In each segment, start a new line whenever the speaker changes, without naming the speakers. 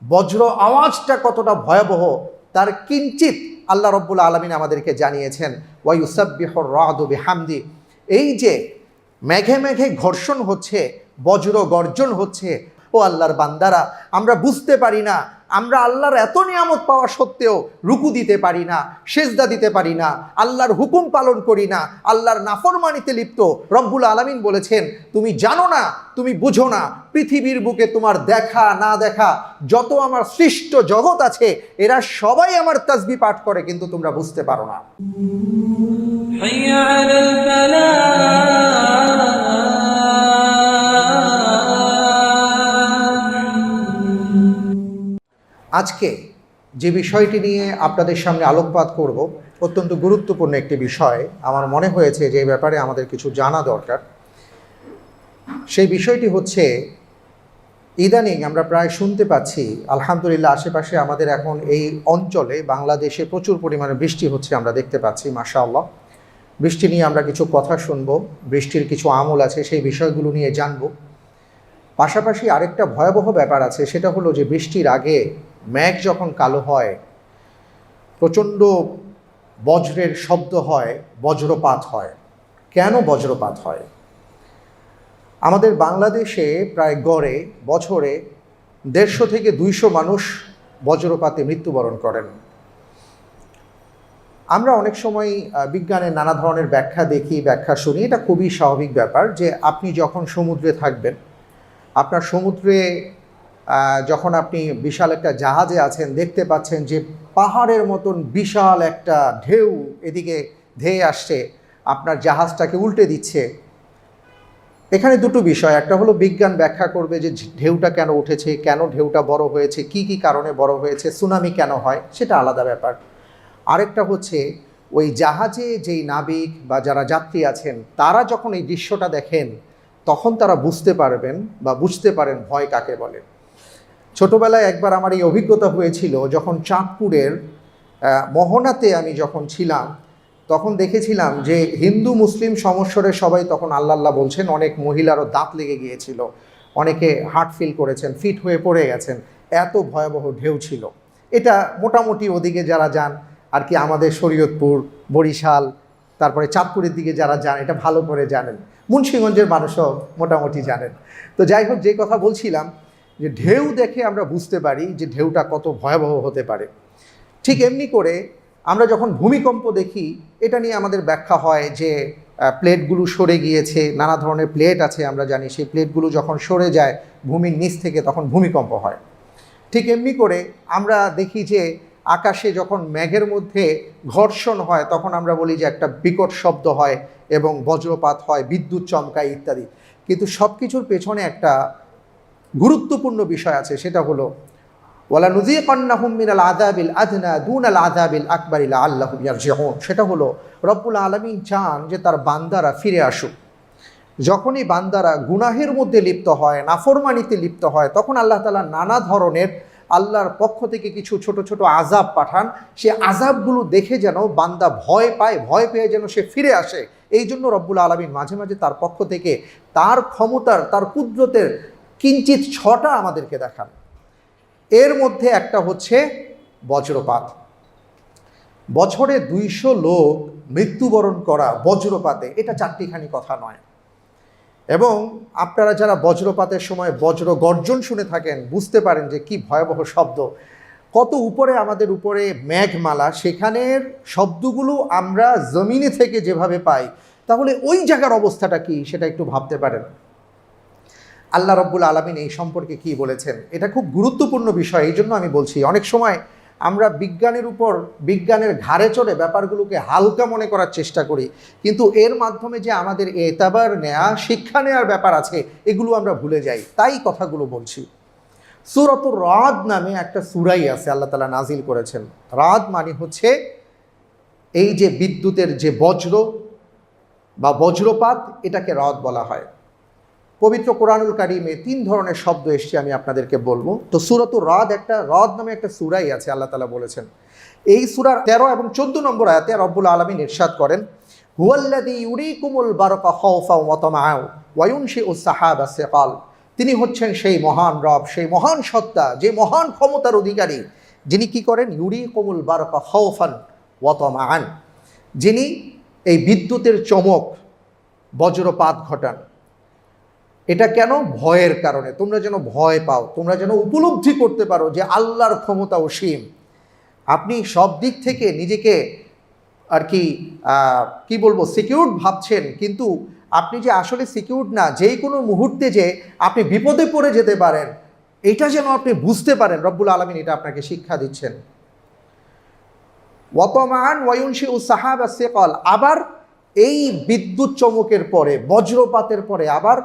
বজ্র আওয়াজটা কতটা ভয়াবহ তার কিঞ্চিত আল্লাহ রব্বুল আলামিন আমাদেরকে জানিয়েছেন। ওয়া ইউসাব্বিহুর রা'দু বিহামদি, এই যে মেঘে মেঘে ঘর্ষণ হচ্ছে, বজ্র গর্জন হচ্ছে, ও আল্লাহর বান্দারা, আমরা বুঝতে পারি না, আমরা আল্লাহর এত নিয়ামত পাওয়া সত্ত্বেও রুকু দিতে পারি না, সেজদা দিতে পারি না, আল্লাহর হুকুম পালন করি না, আল্লাহর নাফরমানিতে লিপ্ত। রব্বুল আলামিন বলেছেন, তুমি জানো না, তুমি বুঝো না, পৃথিবীর বুকে তোমার দেখা না দেখা যত আমার সৃষ্ট জগৎ আছে এরা সবাই আমার তাসবিহ পাঠ করে, কিন্তু তোমরা বুঝতে পারো না।
হাইয়া আলাল ফালাহ।
আজকে যে বিষয়টি নিয়ে আপনাদের সামনে আলোকপাত করব অত্যন্ত গুরুত্বপূর্ণ একটি বিষয়। আমার মনে হয়েছে যে এই ব্যাপারে আমাদের কিছু জানা দরকার। সেই বিষয়টি হচ্ছে, ইদানিং আমরা প্রায় শুনতে পাচ্ছি, আলহামদুলিল্লাহ আশেপাশে আমাদের এখন এই অঞ্চলে বাংলাদেশে প্রচুর পরিমাণে বৃষ্টি হচ্ছে, আমরা দেখতে পাচ্ছি, মাশাআল্লাহ। বৃষ্টি নিয়ে আমরা কিছু কথা শুনব, বৃষ্টির কিছু আমল আছে সেই বিষয়গুলো নিয়ে জানব। পাশাপাশি আরেকটা ভয়াবহ ব্যাপার আছে, সেটা হলো যে বৃষ্টির আগে মেঘ যখন কালো হয়, প্রচণ্ড বজ্রের শব্দ হয়, বজ্রপাত হয়। কেন বজ্রপাত হয়? আমাদের বাংলাদেশে প্রায় গড়ে বছরে 150 থেকে 200 মানুষ বজ্রপাতে মৃত্যুবরণ করেন। আমরা অনেক সময় বিজ্ঞানের নানা ধরনের ব্যাখ্যা দেখি, ব্যাখ্যা শুনি। এটা খুবই স্বাভাবিক ব্যাপার যে আপনি যখন সমুদ্রে থাকবেন, আপনার সমুদ্রে যখন আপনি বিশাল একটা জাহাজে আছেন, দেখতে পাচ্ছেন যে পাহাড়ের মতন বিশাল একটা ঢেউ এদিকে ধেয়ে আসছে, আপনার জাহাজটাকে উল্টে দিচ্ছে। এখানে দুটো বিষয়, একটা হলো বিজ্ঞান ব্যাখ্যা করবে যে ঢেউটা কেন উঠেছে, কেন ঢেউটা বড় হয়েছে, কি কি কারণে বড় হয়েছে, সুনামি কেন হয়, সেটা আলাদা ব্যাপার। আরেকটা হচ্ছে ওই জাহাজে যেই নাবিক বা যারা যাত্রী আছেন তারা যখন এই দৃশ্যটা দেখেন তখন তারা বুঝতে পারবেন বা বুঝতে পারেন ভয় কাকে বলে। ছোটোবেলায় একবার আমার এই অভিজ্ঞতা হয়েছিল, যখন চাঁদপুরের মোহনাতে আমি যখন ছিলাম তখন দেখেছিলাম যে হিন্দু মুসলিম সমস্বরে সবাই তখন আল্লাহ আল্লাহ বলছেন। অনেক মহিলারও দাঁত লেগে গিয়েছিল, অনেকে হার্ট ফিল করেছেন, ফিট হয়ে পড়ে গেছেন, এত ভয়াবহ ঢেউ ছিল। এটা মোটামুটি ওদিকে যারা যান আর কি, আমাদের শরীয়তপুর, বরিশাল, তারপরে চাঁদপুরের দিকে যারা যান এটা ভালো করে জানেন, মুন্সিগঞ্জের মানুষও মোটামুটি জানেন। তো যাই হোক, যে কথা বলছিলাম যে ঢেউ দেখে আমরা বুঝতে পারি যে ঢেউটা কত ভয়াবহ হতে পারে। ঠিক এমনি করে আমরা যখন ভূমিকম্প দেখি, এটা নিয়ে আমাদের ব্যাখ্যা হয় যে প্লেটগুলো সরে গিয়েছে, নানা ধরনের প্লেট আছে আমরা জানি, সেই প্লেটগুলো যখন সরে যায় ভূমির নিচ থেকে তখন ভূমিকম্প হয়। ঠিক এমনি করে আমরা দেখি যে আকাশে যখন মেঘের মধ্যে ঘর্ষণ হয় তখন আমরা বলি যে একটা বিকট শব্দ হয় এবং বজ্রপাত হয়, বিদ্যুৎ চমকায় ইত্যাদি। কিন্তু সব কিছুর পেছনে একটা গুরুত্বপূর্ণ বিষয় আছে, সেটা হলো ওয়ালা নুযীকান্নাহুম মিনাল আযাবিল আদনা দুনাল আযাবিল আকবারি লাআল্লাহুম ইয়ারজিউন। সেটা হলো রব্বুল আলামিন চান যে তার বান্দারা ফিরে আসুক। যখনই বান্দারা গুনাহের মধ্যে লিপ্ত হয়, নাফরমানিতে লিপ্ত হয়, তখন আল্লাহ তাআলা নানা ধরনের আল্লাহর পক্ষ থেকে কিছু ছোট ছোট আযাব পাঠান। সে আযাবগুলো দেখে যেন বান্দা ভয় পায়, ভয় পেয়ে যেন সে ফিরে আসে। এই জন্য রব্বুল আলামিন মাঝে মাঝে তার পক্ষ থেকে তার ক্ষমতার, তার কুদরতের কিঞ্চিত ছটা আমাদেরকে দেখান। এর মধ্যে একটা হচ্ছে বজ্রপাত। বছরে 200 লোক মৃত্যুবরণ করা বজ্রপাতে, এটা চারটিখানি কথা নয়। এবং আপনারা যারা বজ্রপাতের সময় বজ্র গর্জন শুনে থাকেন বুঝতে পারেন যে কি ভয়াবহ শব্দ, কত উপরে আমাদের উপরে মেঘমালা, সেখানের শব্দগুলো আমরা জমিনে থেকে যেভাবে পাই, তাহলে ওই জায়গার অবস্থাটা কি সেটা একটু ভাবতে পারেন। আল্লাহ রব্বুল আলামিন এই সম্পর্কে কি বলেছেন, এটা খুব গুরুত্বপূর্ণ বিষয়। এই জন্য আমি বলছি, অনেক সময় আমরা বিজ্ঞানের উপর, বিজ্ঞানের ঘাড়ে চড়ে ব্যাপারগুলোকে হালকা মনে করার চেষ্টা করি, কিন্তু এর মাধ্যমে যে আমাদের এতাবার নেয়া, শিক্ষা নেওয়ার ব্যাপার আছে, এগুলো আমরা ভুলে যাই। তাই কথাগুলো বলছি। সূরাতুর রাদ নামে একটা সূরাই আছে, আল্লাহ তাআলা নাজিল করেছেন। রাদ মানে হচ্ছে এই যে বিদ্যুতের যে বজ্র বা বজ্রপাত, এটাকে রাদ বলা হয়। পবিত্র কোরআনুল কারীমে 3 ধরনের শব্দ এসছে, আমি আপনাদেরকে বলবো। তো সূরাতুর রাদ, একটা রাদ নামে একটা সূরাই আছে, আল্লাহ তাআলা বলেছেন। এই সূরার 13 এবং 14 নম্বর আয়াতে রব্বুল আলামিন ইরশাদ করেন, হুয়াল্লাযী ইউরীকুমুল বারকা খাওফাও ওয়া তামাআও ওয়া ইউনশিউস সাহাবা সিকাল তিনি হচ্ছেন সেই মহান রব, সেই মহান সত্তা, যে মহান ক্ষমতার অধিকারী, যিনি কি করেন, ইউরিকুমুল বারকা খাউফান ওয়া তামাআন, যিনি এই বিদ্যুতের চমক, বজ্রপাত ঘটান। এটা কেন? ভয়ের কারণে, তোমরা যেন ভয় পাও, তোমরা যেন উপলব্ধি করতে পারো যে আল্লাহর ক্ষমতা অসীম। আপনি সব দিক থেকে নিজেকে আর কি বলবো, সিকিউরড ভাবছেন, কিন্তু আপনি যে আসলে সিকিউরড না, যেই কোনো মুহূর্তে যে আপনি বিপদে পড়ে যেতে পারেন, এটা যেন আপনি বুঝতে পারেন। রব্বুল আলামিন এটা আপনাকে শিক্ষা দিচ্ছেন। ওয়াতামান ওয়ায়ুনশিউ সাহাবা সিকাল, আবার এই বিদ্যুৎ চমকের পরে, বজ্রপাতের পরে আবার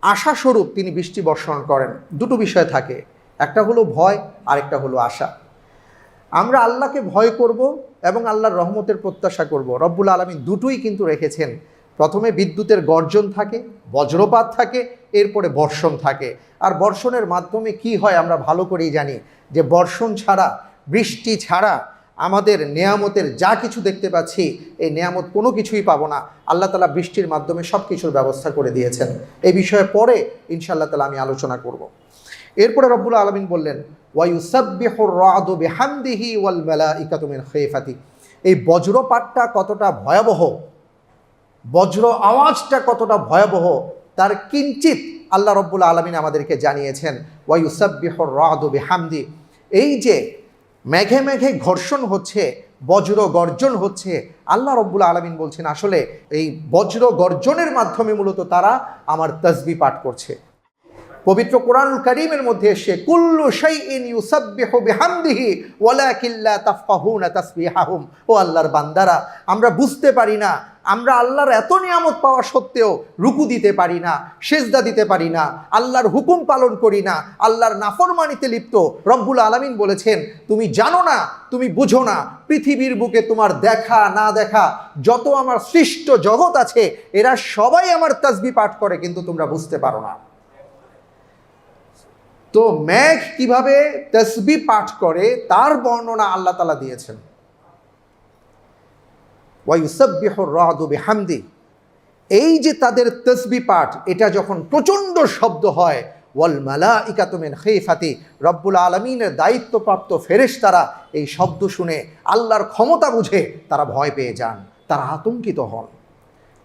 আশাস্বরূপ তিনি বৃষ্টি বর্ষণ করেন। দুটো বিষয় থাকে, একটা হলো ভয়, আরেকটা হলো আশা। আমরা আল্লাহকে ভয় করব এবং আল্লাহর রহমতের প্রত্যাশা করব। রব্বুল আলামিন দুটোই কিন্তু রেখেছেন। প্রথমে বিদ্যুতের গর্জন থাকে, বজ্রপাত থাকে, এরপরে বর্ষণ থাকে। আর বর্ষণের মাধ্যমে কি হয় আমরা ভালো করেই জানি, যে বর্ষণ ছাড়া, বৃষ্টি ছাড়া আমাদের নেয়ামতের যা কিছু দেখতে পাচ্ছি, এই নেয়ামত কোনো কিছুই পাবো না। আল্লাহ তাআলা বৃষ্টির মাধ্যমে সব কিছুর ব্যবস্থা করে দিয়েছেন। এই বিষয়ে পরে ইনশাআল্লাহ তাআলা আমি আলোচনা করব। এরপরে রব্বুল আলামিন বললেন, ওয়ায়ুসাব্বিহুর রা'দু বিহামদিহি ওয়াল মালাইকাতু মিন খাইফাতি। এই বজ্রপাতটা কতটা ভয়াবহ, বজ্র আওয়াজটা কতটা ভয়াবহ, তার কিঞ্চিত আল্লাহ রব্বুল আলামিন আমাদেরকে জানিয়েছেন। ওয়ায়ুসাব্বিহুর রা'দু বিহামদি, এই যে মেঘে মেঘে ঘর্ষণ হচ্ছে, বজ্র গর্জন হচ্ছে, আল্লাহ রব্বুল আলামিন বলছেন আসলে এই বজ্র গর্জনের মাধ্যমে মূলত তারা আমার তাসবিহ পাঠ করছে। পবিত্র কোরআনুল কারীমের মধ্যে এসে কুল্লু শাইইন ইউসাব্বিহু বিহামদিহি ওয়ালাকিন লা তাফকাহুনা তাসবিহাহুম। ও আল্লাহর বান্দারা, আমরা বুঝতে পারি না, আমরা আল্লাহর এত নিয়ামত পাওয়া সত্ত্বেও রুকু দিতে পারি না, সেজদা দিতে পারি না, আল্লাহর হুকুম পালন করি না, আল্লাহর নাফরমানিতে লিপ্ত। রব্বুল আলামিন বলেছেন, তুমি জানো না, তুমি বুঝো না, পৃথিবীর বুকে তোমার দেখা না দেখা যত আমার সৃষ্ট জগৎ আছে, এরা সবাই আমার তাসবিহ পাঠ করে, কিন্তু তোমরা বুঝতে পারো না। তো মেঘ কিভাবে তাসবিহ পাঠ করে তার বর্ণনা আল্লাহ তাআলা দিয়েছেন। ওয়ায়ুসাব্বিহুর রা'দু বিহামদি, এই যে তাদের তাসবিহ পাঠ, এটা যখন প্রচণ্ড শব্দ হয়, ওয়াল মালাইকাতু মিন খাইফাতি, রব্বুল আলামিনের দায়িত্বপ্রাপ্ত ফেরেশতারা এই শব্দ শুনে আল্লাহর ক্ষমতা বুঝে তারা ভয় পেয়ে যান, তারা আতঙ্কিত হন।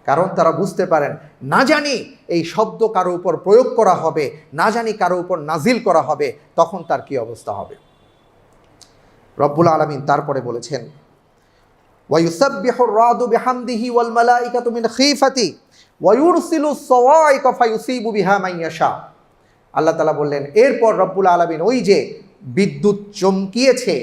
কারণ তারা বুঝতে পারেন, না জানি এই শব্দ কারো উপর প্রয়োগ করা হবে, না জানি কারো উপর নাজিল করা হবে, তখন তার কি অবস্থা হবে। রব্বুল আলামিন তারপরে বলেছেন, ওয়ায়ুসাব্বিহুর রা'দু বিহামদিহি ওয়াল মালাইকাতু মিন খাইফাতি ওয়ায়ুরসিলুস সাওয়াইকা ফায়ুসিবু বিহা মান ইয়াশা। আল্লাহ তাআলা বললেন, এরপর রব্বুল আলামিন ওই যে বিদ্যুৎ চমকিয়েছে,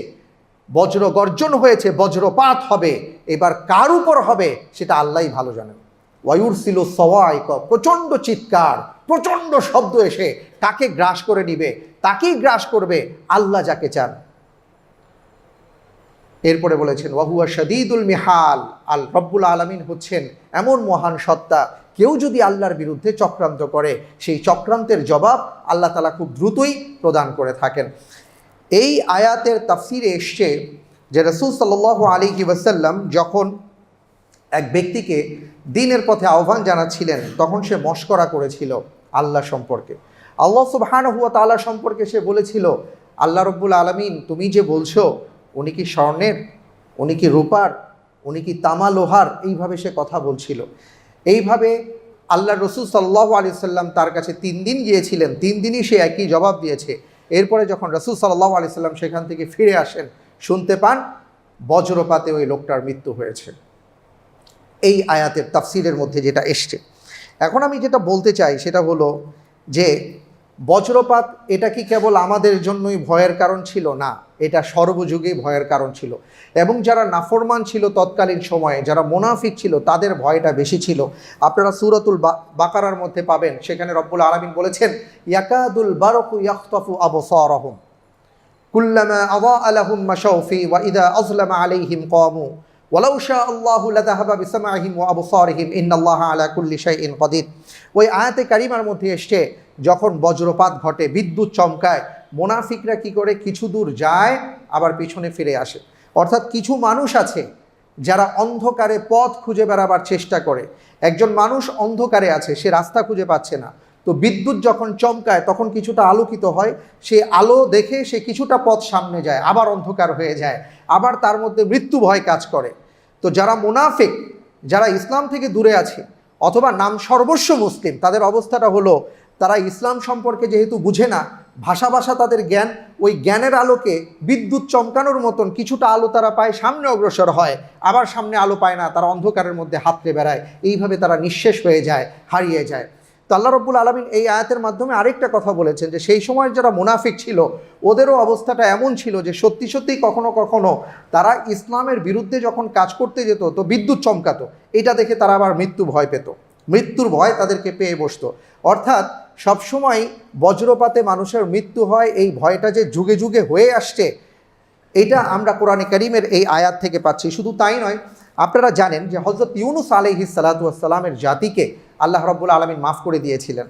বজ্র গর্জন হয়েছে, বজ্রপাত হবে, এবার কার উপর হবে সেটা আল্লাহই ভালো জানেন। ওয়ায়ুরসিলুস সাওয়াইকা, প্রচণ্ড চিৎকার, প্রচণ্ড শব্দ এসে কাকে গ্রাস করে নিবে, তাকেই গ্রাস করবে আল্লাহ যাকে চান। এরপরে বলেছেন, ওয়াহুয়া শাদীদুল মিহাল, আল রব্বুল আলামিন হচ্ছেন এমন মহান সত্তা, কেউ যদি আল্লাহর বিরুদ্ধে চক্রান্ত করে, সেই চক্রান্তের জবাব আল্লাহ তাআলা খুব দ্রুতই প্রদান করে থাকেন। এই আয়াতের তাফসিরে এসছে যে রাসূল সাল্লাল্লাহু আলাইহি ওয়াসাল্লাম যখন এক ব্যক্তিকে দ্বীনের পথে আহ্বান জানাচ্ছিলেন, তখন সে মশকরা করেছিল আল্লাহ সম্পর্কে, আল্লাহ সুবহানাহু ওয়া তাআলা সম্পর্কে সে বলেছিল, আল্লাহ রব্বুল আলামিন তুমি যে বলছো, উনি কি স্বর্ণের, উনি কি রূপার, উনি কি তামা লোহার, এইভাবে সে কথা বলছিল। এইভাবে আল্লাহ রসুল সাল্লাল্লাহু আলাইহি ওয়াসাল্লাম তার কাছে 3 দিন গিয়েছিলেন, 3 দিনই সে একই জবাব দিয়েছে। এরপরে যখন রসুল সাল্লাল্লাহু আলাইহি ওয়াসাল্লাম সেখান থেকে ফিরে আসেন, শুনতে পান বজ্রপাতে ওই লোকটার মৃত্যু হয়েছে। এই আয়াতের তাফসিরের মধ্যে যেটা এসছে। এখন আমি যেটা বলতে চাই সেটা হলো যে বজ্রপাত এটা কি কেবল আমাদের জন্যই ভয়ের কারণ ছিল? না, এটা সর্বযুগেই ভয়ের কারণ ছিল। এবং যারা নাফরমান ছিল তৎকালীন সময়ে, যারা মুনাফিক ছিল, তাদের ভয়টা বেশি ছিল। আপনারা সূরাতুল বাকারার মধ্যে পাবেন, সেখানে রব্বুল আলামিন বলেছেন, ইয়াকাদুল বারকু ইয়াখতাফু আবসারহুম কুল্লামা আযাআ লাহুম মাশাউ ফি ওয়া ইযা আযলামা আলাইহিম কামু ওয়ালাউ শা আল্লাহু লাযাহাবা বিসামাইহিম ওয়া আবসারিহিম ইন্নাল্লাহা আলা কুল্লি শাইইন কাদির। ওই আয়াতে কারিমার মধ্যে এসছে, যখন বজ্রপাত ঘটে, বিদ্যুৎ চমকায়, মুনাফিকরা কি করে, কিছু দূর যায় আবার পিছনে ফিরে আসে। অর্থাৎ কিছু মানুষ আছে যারা অন্ধকারে পথ খুঁজে বেড়াবার চেষ্টা করে। একজন মানুষ অন্ধকারে আছে, সে রাস্তা খুঁজে পাচ্ছে না, তো বিদ্যুৎ যখন চমকায় তখন কিছুটা আলোকিত হয়, সেই আলো দেখে সে কিছুটা পথ সামনে যায়, আবার অন্ধকার হয়ে যায়, আবার তার মধ্যে মৃত্যু ভয় কাজ করে। তো যারা মুনাফিক, যারা ইসলাম থেকে দূরে আছে অথবা নাম সর্বস্ব মুসলিম, তাদের অবস্থাটা হলো তারা ইসলাম সম্পর্কে যেহেতু বুঝে না, ভাষা তাদের জ্ঞান, ওই জ্ঞানের আলোকে বিদ্যুৎ চমকানোর মতন কিছুটা আলো তারা পায়, সামনে অগ্রসর হয়, আবার সামনে আলো পায় না, তারা অন্ধকারের মধ্যে হাতড়ে বেড়ায়, এইভাবে তারা নিঃশেষ হয়ে যায়, হারিয়ে যায়। তো আল্লাহ রব্বুল আলামিন এই আয়াতের মাধ্যমে আরেকটা কথা বলেছেন যে সেই সময় যারা মুনাফিক ছিল ওদেরও অবস্থাটা এমন ছিল যে সত্যি কখনো কখনো তারা ইসলামের বিরুদ্ধে যখন কাজ করতে যেত তো বিদ্যুৎ চমকাতো, এটা দেখে তারা আবার মৃত্যু ভয় পেত, মৃত্যুর ভয় তাদেরকে পেয়ে বসতো। অর্থাৎ সবসময় বজ্রপাতে মানুষের মৃত্যু হয়, এই ভয়টা যে যুগে যুগে হয়ে আসছে এটা আমরা কোরআনে কারীমের এই আয়াত থেকে পাচ্ছি। শুধু তাই নয়, আপনারা জানেন যে হযরত ইউনুস আলাইহিস সালাতু ওয়াস সালামের জাতিকে আল্লাহ রাব্বুল আলামিন মাফ করে দিয়েছিলেন।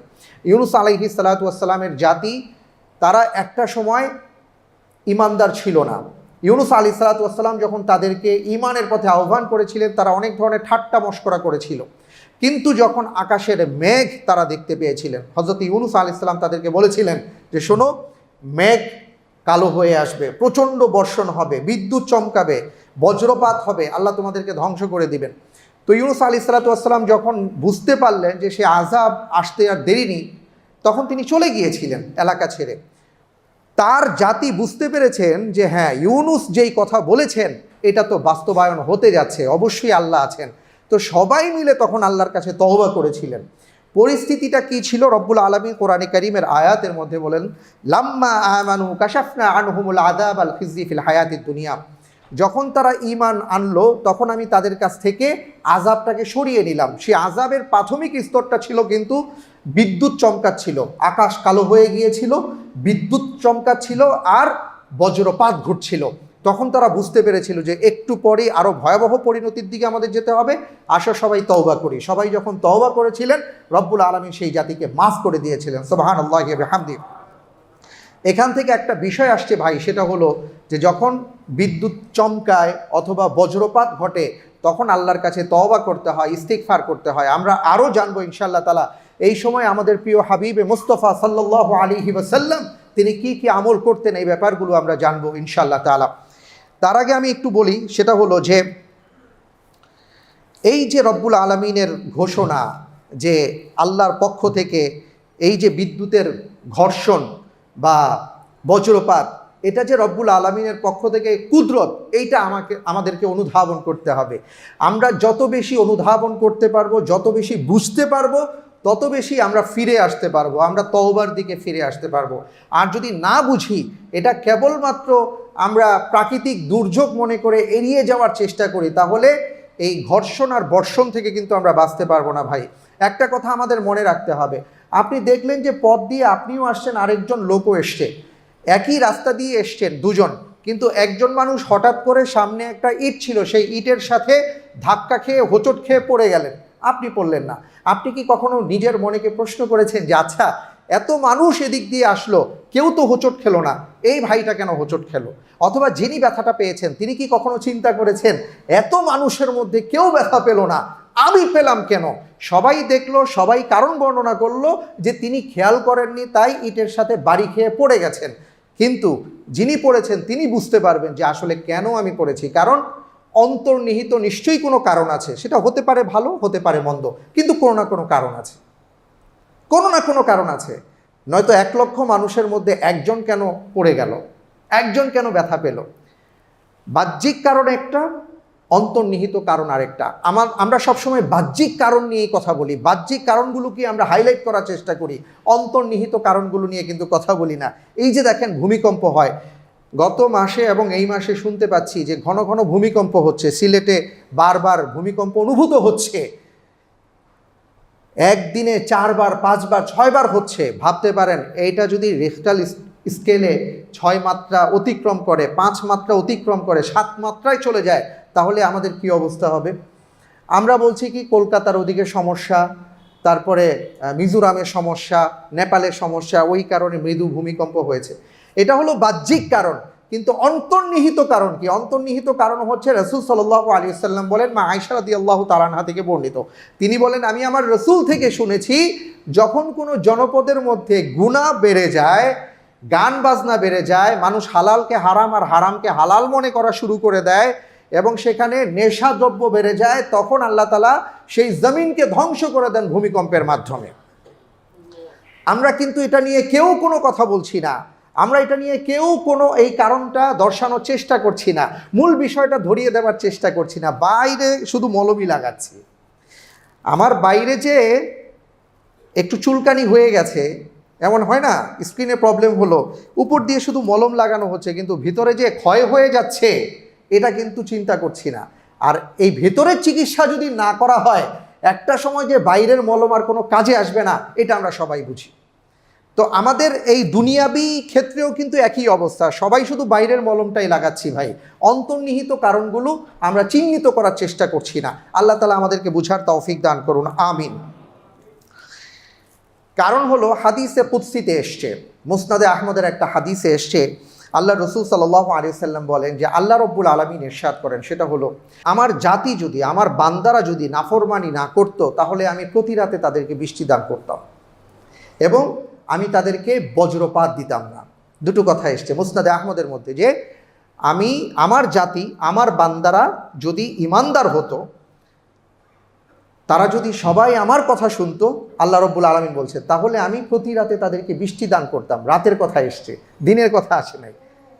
ইউনুস আলাইহিস সালাতু ওয়াস সালামের জাতি তারা একটা সময় ঈমানদার ছিল না। ইউনুস আলাইহিস সালাতু ওয়াস সালাম যখন তাদেরকে ঈমানের পথে আহ্বান করেছিলেন তারা অনেক ধরনের ঠাট্টা মশকরা করেছিল, কিন্তু যখন আকাশের মেঘ তারা দেখতে পেয়েছিলেন, হযরত ইউনুস আলাইহিস সালাম তাদেরকে বলেছিলেন যে শোনো, মেঘ কালো হয়ে আসবে, প্রচণ্ড বর্ষণ হবে, বিদ্যুৎ চমকাবে, বজ্রপাত হবে, আল্লাহ তোমাদেরকে ধ্বংস করে দিবেন। তো ইউনুস আলাইহিস সালাতু ওয়াস সালাম যখন বুঝতে পারলেন যে সে আযাব আসতে আর দেরি নেই, তখন তিনি চলে গিয়েছিলেন এলাকা ছেড়ে। তার জাতি বুঝতে পেরেছেন যে হ্যাঁ, ইউনুস যেই কথা বলেছেন এটা তো বাস্তবায়ন হতে যাচ্ছে, অবশ্যই আল্লাহ আছেন। তো সবাই মিলে তখন আল্লাহর কাছে তওবা করেছিলেন। পরিস্থিতিটা কি ছিল রব্বুল আলামিন কোরআনে কারীমের আয়াতের মধ্যে বলেন, লাম্মা আমানু কাশাফনা আনহুমুল আযাব আল খিজি ফিল হায়াতিদ দুনিয়া। যখন তারা ঈমান আনলো তখন আমি তাদের কাছ থেকে আযাবটাকে সরিয়ে নিলাম। সেই আযাবের প্রাথমিক স্তরটা ছিল কিন্তু বিদ্যুৎ চমকাচ্ছিল, আকাশ কালো হয়ে গিয়েছিল, বিদ্যুৎ চমকাচ্ছিল আর বজ্রপাত ঘটছিল। তখন তারা বুঝতে পেরেছিল যে একটু পরেই আরও ভয়াবহ পরিণতির দিকে আমাদের যেতে হবে, আসো সবাই তওবা করি। সবাই যখন তওবা করেছিলেন রব্বুল আলামিন সেই জাতিকে মাফ করে দিয়েছিলেন। সুবহানাল্লাহি ওয়া বিহামদিহি। এখান থেকে একটা বিষয় আসছে ভাই, সেটা হলো যে যখন বিদ্যুৎ চমকায় অথবা বজ্রপাত ঘটে তখন আল্লাহর কাছে তওবা করতে হয়, ইস্তিগফার করতে হয়। আমরা আরও জানবো ইনশাআল্লাহ তাআলা এই সময় আমাদের প্রিয় হাবিবে মুস্তাফা সাল্লাল্লাহু আলাইহি ওয়াসাল্লাম তিনি কি কি আমল করতেন, এই ব্যাপারগুলো আমরা জানবো ইনশাআল্লাহ তাআলা। তার আগে আমি একটু বলি, সেটা হলো যে এই যে রব্বুল আলামিনের ঘোষণা যে আল্লাহর পক্ষ থেকে এই যে বিদ্যুতের ঘর্ষণ বা বজ্রপাত, এটা যে রব্বুল আলামিনের পক্ষ থেকে কুদরত, এইটা আমাদেরকে অনুধাবন করতে হবে। আমরা যত বেশি অনুধাবন করতে পারবো, যত বেশি বুঝতে পারবো, তত বেশি আমরা ফিরে আসতে পারবো, আমরা তওবার দিকে ফিরে আসতে পারবো। আর যদি না বুঝি, এটা কেবলমাত্র আমরা প্রাকৃতিক দুর্যোগ মনে করে এড়িয়ে যাওয়ার চেষ্টা করি, তাহলে এই ঘর্ষণ আর বর্ষণ থেকে কিন্তু আমরা বাঁচতে পারবো না ভাই। একটা কথা আমাদের মনে রাখতে হবে, আপনি দেখলেন যে পথ দিয়ে আপনিও আসছেন, আরেকজন লোকও এসছে, একই রাস্তা দিয়ে এসছেন দুজন, কিন্তু একজন মানুষ হঠাৎ করে সামনে একটা ইট ছিল, সেই ইটের সাথে ধাক্কা খেয়ে হোঁচট খেয়ে পড়ে গেলেন, আপনি পড়লেন না। আপনি কি কখনো নিজের মনেকে প্রশ্ন করেছেন যে আচ্ছা, এত মানুষ এদিক দিয়ে আসলো, কেউ তো হোঁচট খেলো না, এই ভাইটা কেন হোঁচট খেলো? অথবা যিনি ব্যথাটা পেয়েছেন তিনি কি কখনো চিন্তা করেছেন এত মানুষের মধ্যে কেউ ব্যথা পেল না, আমি পেলাম কেন? সবাই দেখলো, সবাই কারণ বর্ণনা করলো যে তিনি খেয়াল করেননি, তাই ইটের সাথে বাড়ি খেয়ে পড়ে গেছেন। কিন্তু যিনি পড়েছেন তিনি বুঝতে পারবেন যে আসলে কেন আমি পড়েছি, কারণ অন্তর্নিহিত নিশ্চয়ই কোনো কারণ আছে। সেটা হতে পারে ভালো, হতে পারে মন্দ, কিন্তু কোনো না কোনো কারণ আছে, কোনো না কোনো কারণ আছে। নয়তো 1 লক্ষ মানুষের মধ্যে একজন কেন পড়ে গেল, একজন কেন ব্যথা পেল? বাহ্যিক কারণ একটা, অন্তর্নিহিত কারণ আরেকটা। আমরা সবসময় বাহ্যিক কারণ নিয়েই কথা বলি, বাহ্যিক কারণগুলোকে আমরা হাইলাইট করার চেষ্টা করি, অন্তর্নিহিত কারণগুলো নিয়ে কিন্তু কথা বলি না। এই যে দেখেন ভূমিকম্প হয়, গত মাসে এবং এই মাসে শুনতে পাচ্ছি যে ঘন ঘন ভূমিকম্প হচ্ছে, সিলেটে বারবার ভূমিকম্প অনুভূত হচ্ছে, একদিনে 4 বার 5 বার 6 বার হচ্ছে। ভাবতে পারেন এইটা যদি রিখটার স্কেলে 6 মাত্রা অতিক্রম করে, 5 মাত্রা অতিক্রম করে, 7 মাত্রায় চলে যায়, তাহলে আমাদের কি অবস্থা হবে? আমরা বলছি কি কলকাতার ওদিকে সমস্যা, তারপরে মিজোরামের সমস্যা, নেপালের সমস্যা, ওই কারণে মৃদু ভূমিকম্প হয়েছে। এটা হলো বাহ্যিক কারণ, কিন্তু অন্তর্নিহিত কারণ কি? অন্তর্নিহিত কারণ হচ্ছে রাসূল সাল্লাল্লাহু আলাইহি ওয়াসাল্লাম বলেন, মা আয়েশা রাদিয়াল্লাহু তাআলা আনহা থেকে বর্ণিত, তিনি বলেন, আমি আমার রাসূল থেকে শুনেছি যখন কোনো জনপদের মধ্যে গুনাহ বেড়ে যায়, গান বাজনা বেড়ে যায়, মানুষ হালালকে হারাম আর হারামকে হালাল মনে করা শুরু করে দেয় এবং সেখানে নেশাদ্রব্য বেড়ে যায়, তখন আল্লাহ তাআলা সেই জমিনকে ধ্বংস করে দেন ভূমিকম্পের মাধ্যমে। আমরা কিন্তু এটা নিয়ে কেউ কোনো কথা বলছি না, আমরা এটা নিয়ে কেউ কোনো এই কারণটা দর্শানোর চেষ্টা করছি না, মূল বিষয়টা ধরিয়ে দেওয়ার চেষ্টা করছি না, বাইরে শুধু মলমই লাগাচ্ছি। আমার বাইরে যে একটু চুলকানি হয়ে গেছে, এমন হয় না, স্ক্রিনে প্রবলেম হলো, উপর দিয়ে শুধু মলম লাগানো হচ্ছে, কিন্তু ভিতরে যে ক্ষয় হয়ে যাচ্ছে এটা কিন্তু চিন্তা করছি না। আর এই ভেতরের চিকিৎসা যদি না করা হয়, একটা সময় যে বাইরের মলম আর কোনো কাজে আসবে না, এটা আমরা সবাই বুঝি। তো আমাদের এই দুনিয়াবি ক্ষেত্রেও কিন্তু একই অবস্থা, সবাই শুধু বাইরের মলমটাই লাগাচ্ছি ভাই, অন্তর্নিহিত কারণগুলো আমরা চিহ্নিত করার চেষ্টা করছি না। আল্লাহ তাআলা আমাদেরকে বুঝার তৌফিক দান করুন, আমিন। কারণ হলো হাদিসে কুদসিতে এসছে, মুসনাদে আহমদের একটা হাদিসে এসছে, আল্লাহ রসুল সাল্লাল্লাহু আলাইহি ওয়াসাল্লাম বলেন যে আল্লাহ রব্বুল আলামিন ইরশাদ করেন, সেটা হলো, আমার জাতি যদি, আমার বান্দারা যদি নাফরমানি না করত, তাহলে আমি প্রতি রাতে তাদেরকে বৃষ্টি দান করতাম এবং আমি তাদেরকে বজ্রপাত দিতাম না। দুটো কথা এসছে মুসনাদে আহমদের মধ্যে, যে আমি, আমার জাতি, আমার বান্দারা যদি ইমানদার হতো, তারা যদি সবাই আমার কথা শুনতো, আল্লাহ রব্বুল আলামিন বলছে, তাহলে আমি প্রতি রাতে তাদেরকে বৃষ্টি দান করতাম। রাতের কথা এসছে, দিনের কথা আসে নাই।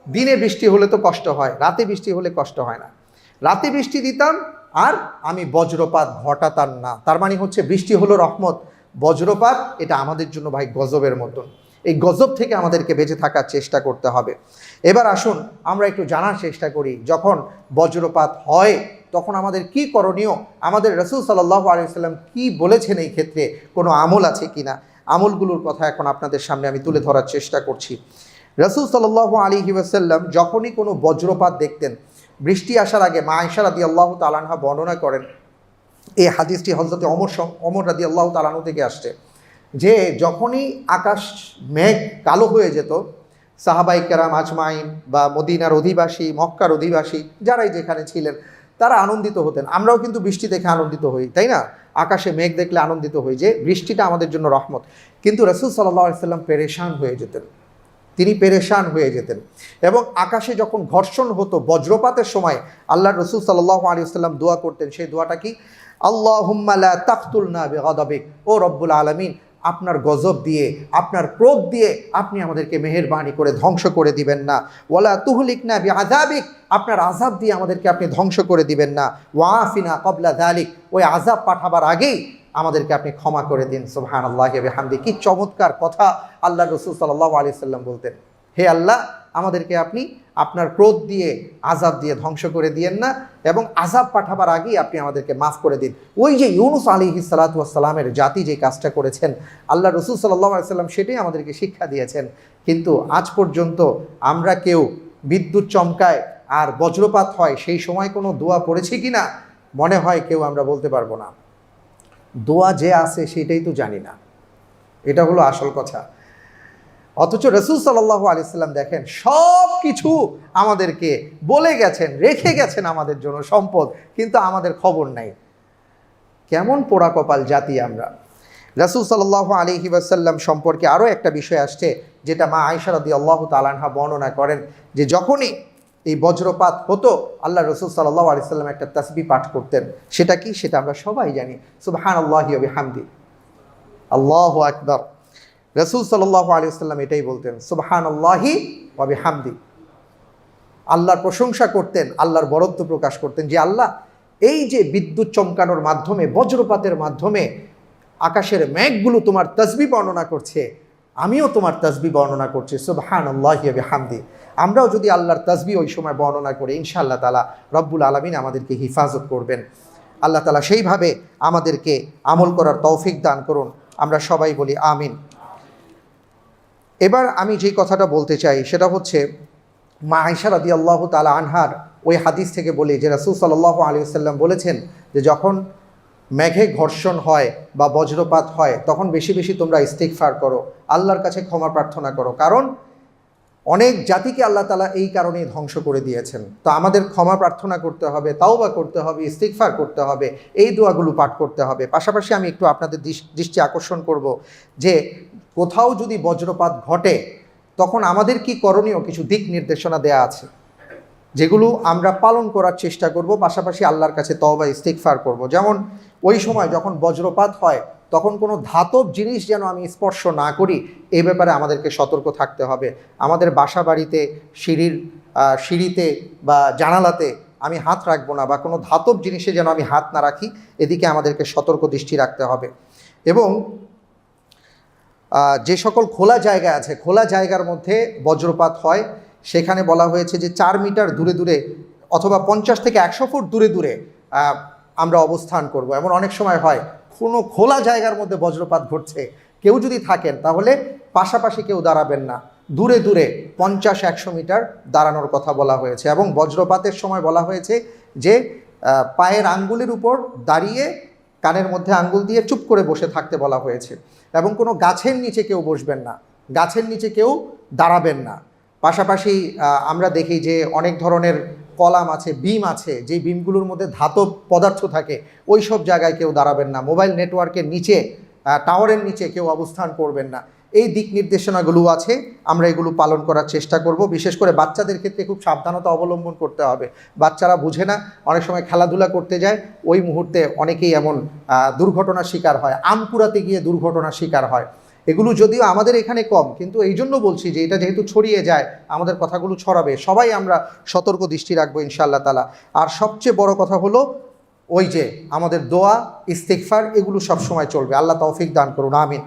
দিনে বৃষ্টি হলে তো কষ্ট হয়, রাতে বৃষ্টি হলে কষ্ট হয় না। রাতে বৃষ্টি দিতাম আর আমি বজ্রপাত ঘটাতাম না। তার মানে হচ্ছে বৃষ্টি হলো রহমত, বজ্রপাত এটা আমাদের জন্য ভাই গজবের মতন। এই গজব থেকে আমাদেরকে বেঁচে থাকার চেষ্টা করতে হবে। এবার আসুন আমরা একটু জানার চেষ্টা করি, যখন বজ্রপাত হয় তখন আমাদের কি করণীয়, আমাদের রাসূল সাল্লাল্লাহু আলাইহি ওয়াসাল্লাম কি বলেছেন এই ক্ষেত্রে, কোনো আমল আছে কিনা, আমলগুলোর কথা এখন আপনাদের সামনে আমি তুলে ধরার চেষ্টা করছি। রাসূল সাল্লাল্লাহু আলাইহি ওয়াসাল্লাম যখনই কোনো বজ্রপাত দেখতেন, বৃষ্টি আসার আগে, মা আয়েশা রাদিয়াল্লাহু তাআলা আনহা বর্ণনা করেন, এই হাদিসটি হযরত ওমর রাদিয়াল্লাহু তাআলা আনহু থেকে আসছে, যে যখনই আকাশ মেঘ কালো হয়ে যেত, সাহাবায়ে কেরাম আজমাইন বা মদিনার অধিবাসী, মক্কার অধিবাসী, যারাই যেখানে ছিলেন, তারা আনন্দিত হতেন। আমরাও কিন্তু বৃষ্টি দেখে আনন্দিত হই, তাই না? আকাশে মেঘ দেখলে আনন্দিত হই যে বৃষ্টিটা আমাদের জন্য রহমত। কিন্তু রাসূল সাল্লাল্লাহু আলাইহি ওয়াসাল্লাম পেরেশান হয়ে যেতেন, তিনি পেরেশান হয়ে যেতেন। এবং আকাশে যখন ঘর্ষণ হতো বজ্রপাতের সময়, আল্লাহ রাসূল সাল্লাল্লাহু আলাইহি ওয়াসাল্লাম দোয়া করতেন। সেই দোয়াটা কি? আল্লাহুম্মা লা তাকতুলনা বিগাদাবিক, ও রব্বুল আলামিন, আপনার গজব দিয়ে, আপনার ক্রোধ দিয়ে আপনি আমাদেরকে মেহেরবানি করে ধ্বংস করে দিবেন না। ওয়ালা তুহলিকনা বিআযাবিক, আপনার আযাব দিয়ে আমাদেরকে আপনি ধ্বংস করে দিবেন না। ওয়াফিনা ক্বাবলা যালিক, ওই আযাব পাঠাবার আগেই আমাদেরকে আপনি ক্ষমা করে দিন। সুবহানাল্লাহি ওয়া বিহামদিহি, কি চমৎকার কথা আল্লাহ রাসূল সাল্লাল্লাহু আলাইহি ওয়াসাল্লাম বলতেন, হে আল্লাহ, আমাদেরকে আপনি আপনার ক্রোধ দিয়ে, আযাব দিয়ে ধ্বংস করে দিয়েন না, এবং আযাব পাঠাবার আগেই আপনি আমাদেরকে মাফ করে দিন। ওই যে ইউনুস আলাইহিস সালাতু ওয়াস সালামের জাতি যে কাজটা করেছেন, আল্লাহ রাসূল সাল্লাল্লাহু আলাইহি ওয়াসাল্লাম সেটাই আমাদেরকে শিক্ষা দিয়েছেন। কিন্তু আজ পর্যন্ত আমরা কেউ বিদ্যুৎ চমকায় আর বজ্রপাত হয়, সেই সময় কোনো দোয়া পড়েছি কি না, মনে হয় কেউ আমরা বলতে পারবো না। দোয়া যে আছে সেটাই তো জানি না, এটা হলো আসল কথা। অথচ রাসূল সাল্লাল্লাহু আলাইহি ওয়াসাল্লাম দেখেন সব কিছু আমাদেরকে বলে গেছেন, রেখে গেছেন আমাদের জন্য সম্পদ, কিন্তু আমাদের খবর নাই। কেমন পোড়া কপাল জাতি আমরা। রাসূল সাল্লাল্লাহু আলাইহি ওয়াসাল্লাম সম্পর্কে আরও একটা বিষয় আসছে, যেটা মা আয়েশা রাদিয়াল্লাহু তাআলা আনহা বর্ণনা করেন, যে যখনই এই বজ্রপাত হতো, আল্লাহ রাসূল সাল্লাল্লাহু আলাইহি ওয়াসাল্লাম একটা তাসবিহ পাঠ করতেন। সেটা কি? সেটা আমরা সবাই জানি, সুবহানাল্লাহি ওয়া বিহামদিহি, আল্লাহু আকবার। রাসূল সাল্লাল্লাহু আলাইহি ওয়াসাল্লাম এটাই বলতেন, সুবহানাল্লাহি ওয়া বিহামদিহি, আল্লাহর প্রশংসা করতেন, আল্লাহর বরত্ব প্রকাশ করতেন, যে আল্লাহ, এই যে বিদ্যুৎ চমকানোর মাধ্যমে, বজ্রপাতের মাধ্যমে আকাশের মেঘগুলো তোমার তাসবিহ বর্ণনা করছে, আমিও তোমার তাসবিহ বর্ণনা করছি, সুবহানাল্লাহি ওয়া বিহামদিহি। আমরাও যদি আল্লাহর তাসবিহ ওই সময় বর্ণনা করি, ইনশাআল্লাহ তাআলা রব্বুল আলামিন আমাদেরকে হিফাজত করবেন। আল্লাহ তাআলা সেইভাবে আমাদেরকে আমল করার তৌফিক দান করুন। আমরা সবাই বলি আমিন। এবার আমি যেই কথাটা বলতে চাই সেটা হচ্ছে, মা আয়েশা রাদিয়াল্লাহু তাআলা আনহার ওই হাদিস থেকে বলি, যে রাসূল সাল্লাল্লাহু আলাইহি ওয়াসাল্লাম বলেছেন যে যখন মেঘে ঘর্ষণ হয় বা বজ্রপাত হয়, তখন বেশি বেশি তোমরা ইস্তিগফার করো, আল্লাহর কাছে ক্ষমা প্রার্থনা করো। কারণ অনেক জাতিকে আল্লাহ তাআলা এই কারণেই ধ্বংস করে দিয়েছেন। তো আমাদের ক্ষমা প্রার্থনা করতে হবে, তাওবা করতে হবে, ইস্তিগফার করতে হবে, এই দোয়াগুলো পাঠ করতে হবে। পাশাপাশি আমি একটু আপনাদের দৃষ্টি আকর্ষণ করব যে কোথাও যদি বজ্রপাত ঘটে তখন আমাদের কি করণীয়, কিছু দিক নির্দেশনা দেয়া আছে, যেগুলো আমরা পালন করার চেষ্টা করব। পাশাপাশি আল্লাহর কাছে তওবা ইস্তিগফার করব। যেমন ওই সময় যখন বজ্রপাত হয় তখন কোনো ধাতব জিনিস যেন আমি স্পর্শ না করি, এই ব্যাপারে আমাদেরকে সতর্ক থাকতে হবে। আমাদের বাসা বাড়িতে সিঁড়িতে বা জানালাতে আমি হাত রাখবো না, বা কোনো ধাতব জিনিসে যেন আমি হাত না রাখি, এদিকে আমাদেরকে সতর্ক দৃষ্টি রাখতে হবে। এবং যে সকল খোলা জায়গা আছে, খোলা জায়গার মধ্যে বজ্রপাত হয়, সেখানে বলা হয়েছে যে 4 মিটার দূরে দূরে অথবা 50 থেকে 100 ফুট দূরে দূরে আমরা অবস্থান করব। এমন অনেক সময় হয় কোনো খোলা জায়গার মধ্যে বজ্রপাত ঘটছে, কেউ যদি থাকেন তাহলে পাশাপাশি কেউ দাঁড়াবেন না, দূরে দূরে 50-100 মিটার দাঁড়ানোর কথা বলা হয়েছে। এবং বজ্রপাতের সময় বলা হয়েছে যে পায়ের আঙ্গুলের উপর দাঁড়িয়ে কানের মধ্যে আঙ্গুল দিয়ে চুপ করে বসে থাকতে বলা হয়েছে। এবং কোনো গাছের নিচে কেউ বসবেন না, গাছের নিচে কেউ দাঁড়াবেন না। পাশাপাশি আমরা দেখি যে অনেক ধরনের কলাম আছে, বিম আছে, যেই বিমগুলোর মধ্যে ধাতব পদার্থ থাকে, ওই সব জায়গায় কেউ দাঁড়াবেন না। মোবাইল নেটওয়ার্কের নিচে, টাওয়ারের নিচে কেউ অবস্থান করবেন না। এই দিক নির্দেশনাগুলো আছে, আমরা এগুলো পালন করার চেষ্টা করব। বিশেষ করে বাচ্চাদের ক্ষেত্রে খুব সাবধানতা অবলম্বন করতে হবে। বাচ্চারা বুঝে না, অনেক সময় খেলাধুলা করতে যায়, ওই মুহূর্তে অনেকেই এমন দুর্ঘটনার শিকার হয়, আম কুড়াতে গিয়ে দুর্ঘটনার শিকার হয়। এগুলো যদিও আমাদের এখানে কম, কিন্তু এই জন্য বলছি যে এটা যেহেতু ছড়িয়ে যায়, আমাদের কথাগুলো ছড়াবে, সবাই আমরা সতর্ক দৃষ্টি রাখবো ইনশাআল্লাহ তাআলা। আর সবচেয়ে বড় কথা হলো ওই যে আমাদের দোয়া, ইস্তিগফার, এগুলো সবসময় চলবে। আল্লাহ তৌফিক দান করুন, আমিন।